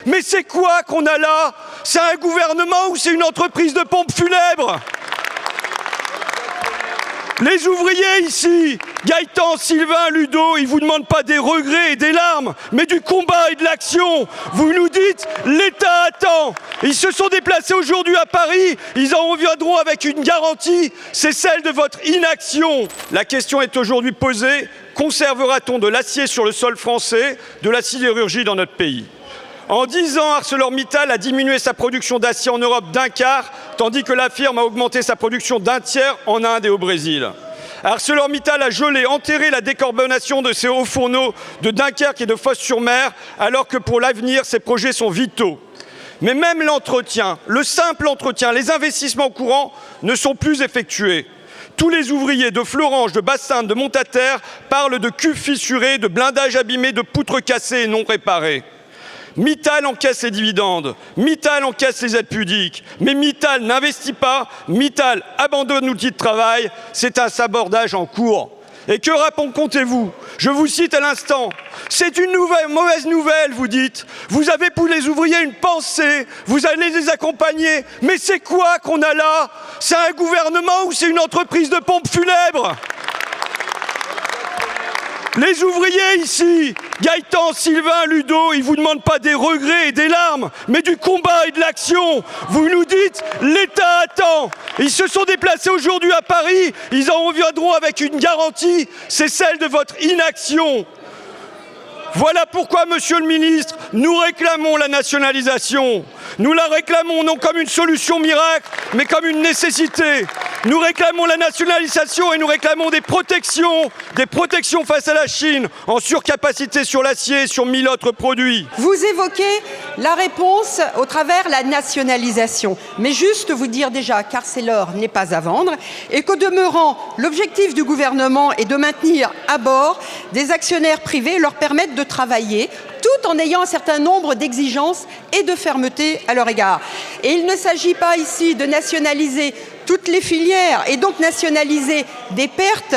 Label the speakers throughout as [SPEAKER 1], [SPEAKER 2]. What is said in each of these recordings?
[SPEAKER 1] Mais c'est quoi qu'on a là? C'est un gouvernement ou c'est une entreprise de pompes funèbres? Les ouvriers ici, Gaëtan, Sylvain, Ludo, ils vous demandent pas des regrets et des larmes, mais du combat et de l'action. Vous nous dites, l'État attend. Ils se sont déplacés aujourd'hui à Paris, ils en reviendront avec une garantie, c'est celle de votre inaction. La question est aujourd'hui posée, conservera-t-on de l'acier sur le sol français, de la sidérurgie dans notre pays? En 10 ans, ArcelorMittal a diminué sa production d'acier en Europe d'1/4, tandis que la firme a augmenté sa production d'1/3 en Inde et au Brésil. ArcelorMittal a gelé, enterré la décarbonation de ses hauts fourneaux de Dunkerque et de Fos-sur-Mer, alors que pour l'avenir, ces projets sont vitaux. Mais même l'entretien, le simple entretien, les investissements courants ne sont plus effectués. Tous les ouvriers de Florange, de Basse-Sainte, de Montaterre parlent de cuves fissurées, de blindage abîmé, de poutres cassées et non réparées. Mittal encaisse les dividendes, Mittal encaisse les aides pudiques, mais Mittal n'investit pas, Mittal abandonne l'outil de travail, c'est un sabordage en cours. Et que racontez-vous? Je vous cite à l'instant, c'est une mauvaise nouvelle, vous dites. Vous avez pour les ouvriers une pensée, vous allez les accompagner, mais c'est quoi qu'on a là? C'est un gouvernement ou c'est une entreprise de pompes funèbres? Les ouvriers ici, Gaëtan, Sylvain, Ludo, ils vous demandent pas des regrets et des larmes, mais du combat et de l'action. Vous nous dites, l'État attend. Ils se sont déplacés aujourd'hui à Paris, ils en reviendront avec une garantie, c'est celle de votre inaction. Voilà pourquoi, monsieur le ministre, nous réclamons la nationalisation. Nous la réclamons non comme une solution miracle, mais comme une nécessité. Nous réclamons la nationalisation et nous réclamons des protections face à la Chine, en surcapacité sur l'acier et sur 1000 autres produits.
[SPEAKER 2] Vous évoquez la réponse au travers la nationalisation. Mais juste vous dire déjà qu'Arcelor n'est pas à vendre et qu'au demeurant, l'objectif du gouvernement est de maintenir à bord des actionnaires privés et leur permettre de travailler tout en ayant un certain nombre d'exigences et de fermeté à leur égard. Et il ne s'agit pas ici de nationaliser toutes les filières et donc nationaliser des pertes,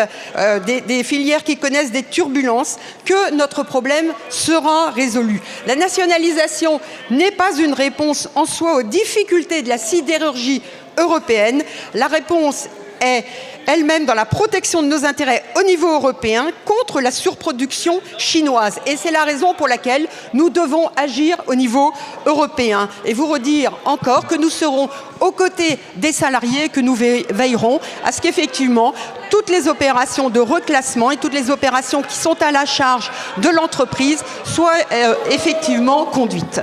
[SPEAKER 2] des filières qui connaissent des turbulences, que notre problème sera résolu. La nationalisation n'est pas une réponse en soi aux difficultés de la sidérurgie européenne. La réponse est elle-même dans la protection de nos intérêts au niveau européen contre la surproduction chinoise. Et c'est la raison pour laquelle nous devons agir au niveau européen. Et vous redire encore que nous serons aux côtés des salariés, que nous veillerons à ce qu'effectivement toutes les opérations de reclassement et toutes les opérations qui sont à la charge de l'entreprise soient effectivement conduites.